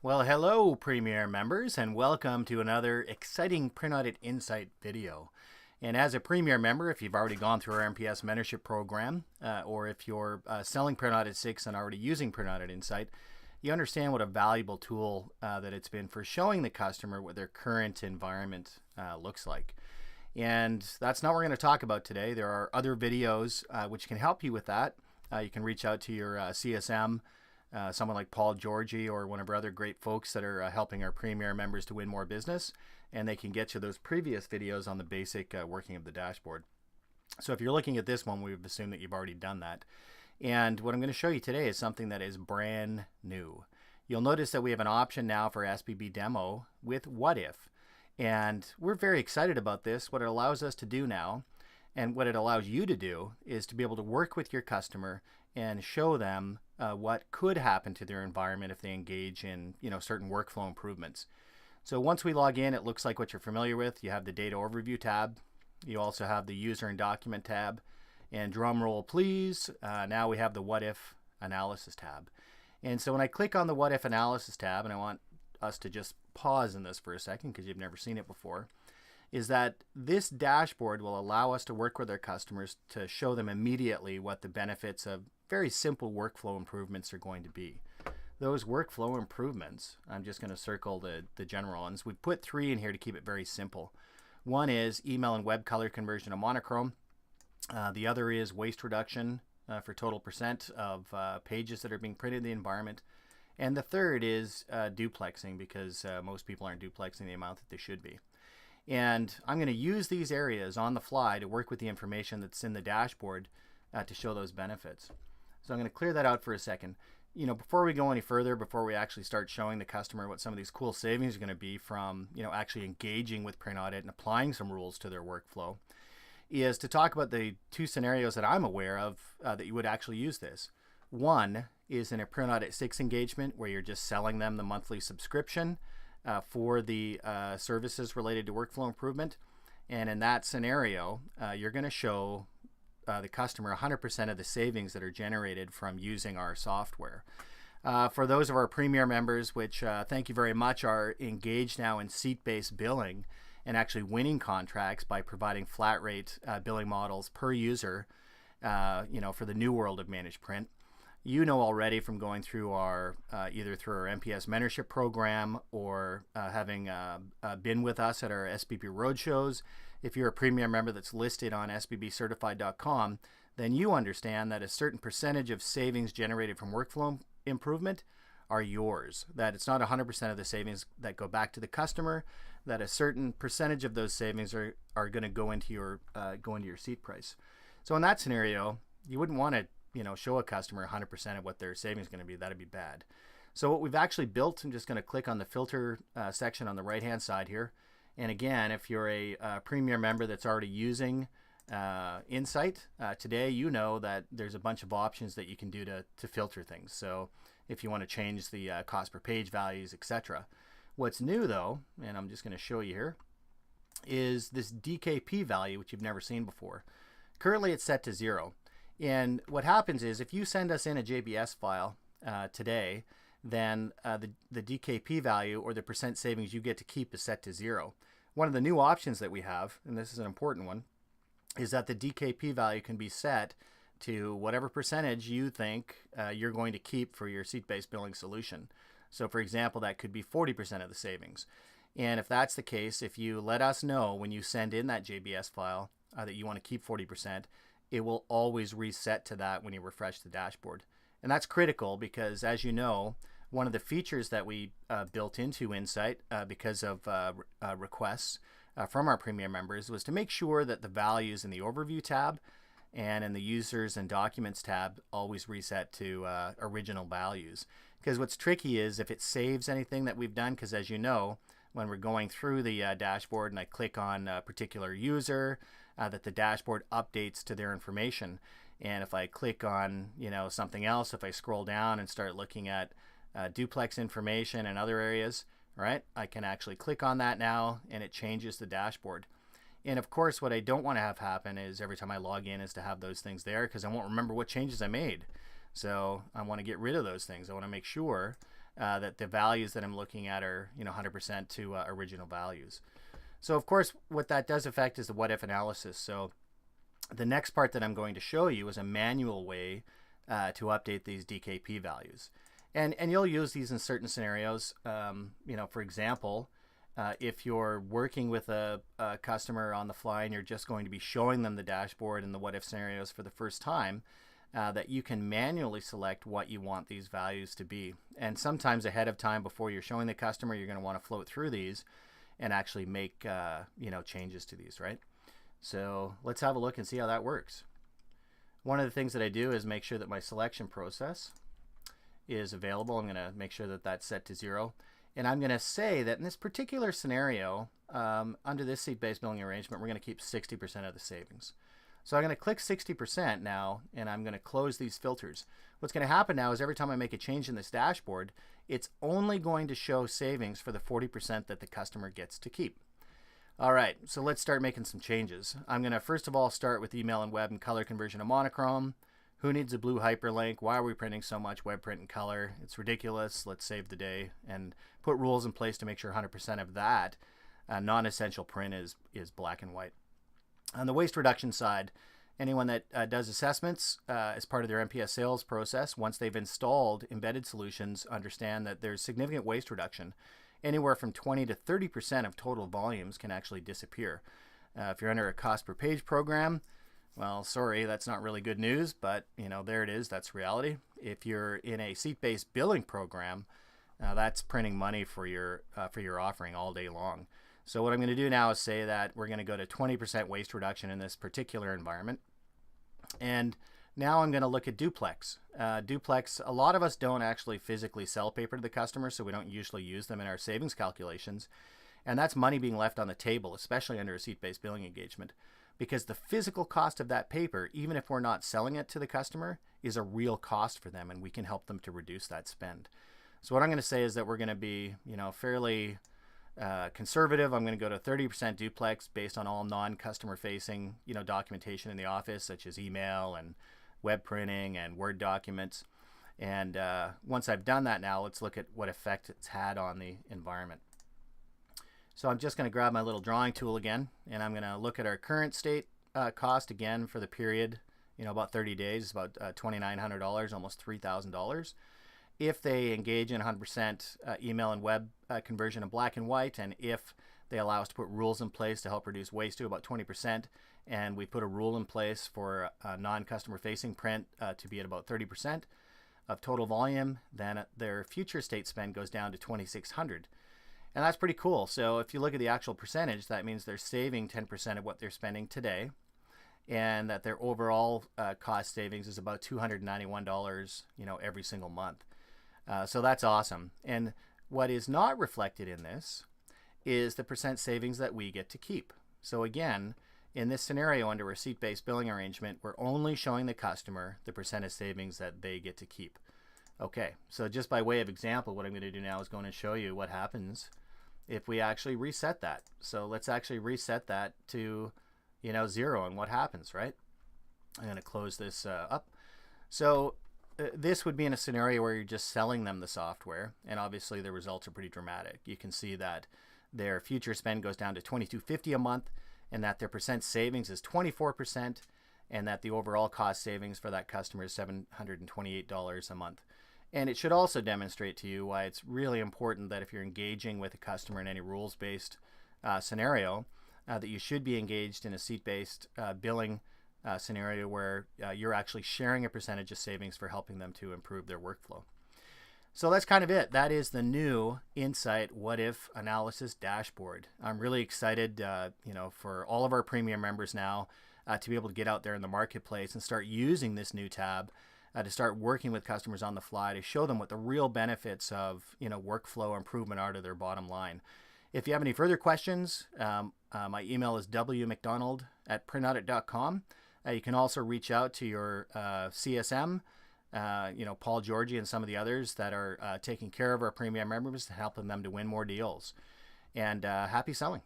Well, hello, Premier members, and welcome to another exciting Print Audit Insight video. And as a Premier member, if you've already gone through our MPS mentorship program, or if you're selling Print Audit 6 and already using Print Audit Insight, you understand what a valuable tool that it's been for showing the customer what their current environment looks like. And that's not what we're going to talk about today. There are other videos which can help you with that. You can reach out to your CSM, someone like Paul Georgie or one of our other great folks that are helping our Premier members to win more business, and they can get you those previous videos on the basic working of the dashboard. So if you're looking at this one, we've assumed that you've already done that. And what I'm going to show you today is something that is brand new. You'll notice that we have an option now for SBB demo with What If. And we're very excited about this. What it allows us to do now, and what it allows you to do, is to be able to work with your customer and show them what could happen to their environment if they engage in certain workflow improvements. So once we log in, it looks like what you're familiar with. You have the Data Overview tab. You also have the User and Document tab. And drum roll, please. Now we have the What If Analysis tab. And so when I click on the What If Analysis tab, and I want us to just pause in this for a second because you've never seen it before, is that this dashboard will allow us to work with our customers to show them immediately what the benefits of very simple workflow improvements are going to be. Those workflow improvements, I'm just going to circle the general ones. We've put 3 in here to keep it very simple. One is email and web color conversion to monochrome. The other is waste reduction for total percent of pages that are being printed in the environment. And the third is duplexing, because most people aren't duplexing the amount that they should be. And I'm going to use these areas on the fly to work with the information that's in the dashboard to show those benefits. So I'm going to clear that out for a second. Before we go any further, before we actually start showing the customer what some of these cool savings are going to be from actually engaging with Print Audit and applying some rules to their workflow, is to talk about the 2 scenarios that I'm aware of that you would actually use this. One is in a Print Audit 6 engagement where you're just selling them the monthly subscription for the services related to workflow improvement. And in that scenario, you're going to show the customer 100% of the savings that are generated from using our software. For those of our Premier members, which thank you very much, are engaged now in seat-based billing and actually winning contracts by providing flat rate billing models per user, for the new world of managed print. Already from going through our either through our MPS mentorship program or having been with us at our SBB roadshows. If you're a Premier member that's listed on sbbcertified.com, then you understand that a certain percentage of savings generated from workflow improvement are yours. That it's not 100% of the savings that go back to the customer. That a certain percentage of those savings are going to go into your seat price. So in that scenario, you wouldn't want to show a customer 100% of what their savings is going to be. That'd be bad. So what we've actually built, I'm just going to click on the filter section on the right hand side here. And again, if you're a Premier member that's already using Insight today, that there's a bunch of options that you can do to filter things. So if you want to change the cost per page values, etc. What's new though, and I'm just going to show you here, is this DKP value, which you've never seen before. Currently it's set to 0. And what happens is if you send us in a JBS file today, then the DKP value, or the percent savings you get to keep, is set to 0. One of the new options that we have, and this is an important one, is that the DKP value can be set to whatever percentage you think you're going to keep for your seat-based billing solution. So for example, that could be 40% of the savings. And if that's the case, if you let us know when you send in that JBS file that you want to keep 40%, it will always reset to that when you refresh the dashboard. And that's critical because, as you know, one of the features that we built into Insight because of requests from our Premier members was to make sure that the values in the Overview tab and in the Users and Documents tab always reset to original values. Because what's tricky is if it saves anything that we've done, because as you know, when we're going through the dashboard and I click on a particular user, that the dashboard updates to their information. And if I click on something else, if I scroll down and start looking at duplex information and other areas, right, I can actually click on that now and it changes the dashboard. And of course, what I don't want to have happen is every time I log in is to have those things there, because I won't remember what changes I made. So I want to get rid of those things. I want to make sure that the values that I'm looking at are 100% to original values. So of course what that does affect is the what if analysis. So the next part that I'm going to show you is a manual way to update these DKP values. And you'll use these in certain scenarios. For example, if you're working with a customer on the fly and you're just going to be showing them the dashboard and the what if scenarios for the first time, that you can manually select what you want these values to be. And sometimes ahead of time before you're showing the customer, you're going to want to float through these and actually make changes to these, right? So let's have a look and see how that works. One of the things that I do is make sure that my selection process is available. I'm going to make sure that that's set to 0. And I'm going to say that in this particular scenario, under this seat-based billing arrangement, we're going to keep 60% of the savings. So I'm going to click 60% now, and I'm going to close these filters. What's going to happen now is every time I make a change in this dashboard, it's only going to show savings for the 40% that the customer gets to keep. All right, so let's start making some changes. I'm going to first of all start with email and web and color conversion to monochrome. Who needs a blue hyperlink? Why are we printing so much web print and color? It's ridiculous. Let's save the day and put rules in place to make sure 100% of that non-essential print is black and white. On the waste reduction side, anyone that does assessments as part of their MPS sales process, once they've installed embedded solutions, understand that there's significant waste reduction. Anywhere from 20 to 30% of total volumes can actually disappear. If you're under a cost per page program, well, sorry, that's not really good news, but there it is. That's reality. If you're in a seat-based billing program, that's printing money for your offering all day long. So what I'm going to do now is say that we're going to go to 20% waste reduction in this particular environment. And now I'm going to look at duplex. Duplex, a lot of us don't actually physically sell paper to the customer, so we don't usually use them in our savings calculations. And that's money being left on the table, especially under a seat-based billing engagement, because the physical cost of that paper, even if we're not selling it to the customer, is a real cost for them, and we can help them to reduce that spend. So what I'm going to say is that we're going to be, fairly conservative. I'm going to go to 30% duplex based on all non-customer facing, documentation in the office, such as email and web printing and Word documents. And once I've done that now, let's look at what effect it's had on the environment. So I'm just going to grab my little drawing tool again, and I'm going to look at our current state cost again for the period, about 30 days, about $2,900, almost $3,000. If they engage in 100% email and web conversion in black and white, and if they allow us to put rules in place to help reduce waste to about 20%, and we put a rule in place for non-customer facing print to be at about 30% of total volume, then their future state spend goes down to $2,600. And that's pretty cool. So if you look at the actual percentage, that means they're saving 10% of what they're spending today, and that their overall cost savings is about $291, every single month. So that's awesome. And what is not reflected in this is the percent savings that we get to keep. So again, in this scenario under a seat-based billing arrangement, we're only showing the customer the percentage savings that they get to keep. Okay, so just by way of example, what I'm going to do now is going to show you what happens if we actually reset that. So let's actually reset that to 0 and what happens, right? I'm going to close this up. So this would be in a scenario where you're just selling them the software, and obviously the results are pretty dramatic. You can see that their future spend goes down to $2,250 a month, and that their percent savings is 24%, and that the overall cost savings for that customer is $728 a month. And it should also demonstrate to you why it's really important that if you're engaging with a customer in any rules-based scenario, that you should be engaged in a seat-based billing scenario where you're actually sharing a percentage of savings for helping them to improve their workflow. So that's kind of it. That is the new Insight What If Analysis Dashboard. I'm really excited, for all of our premium members now to be able to get out there in the marketplace and start using this new tab to start working with customers on the fly to show them what the real benefits of workflow improvement are to their bottom line. If you have any further questions, my email is wmcdonald@printaudit.com. You can also reach out to your CSM, Paul Georgie and some of the others that are taking care of our premium members, helping them to win more deals. And happy selling.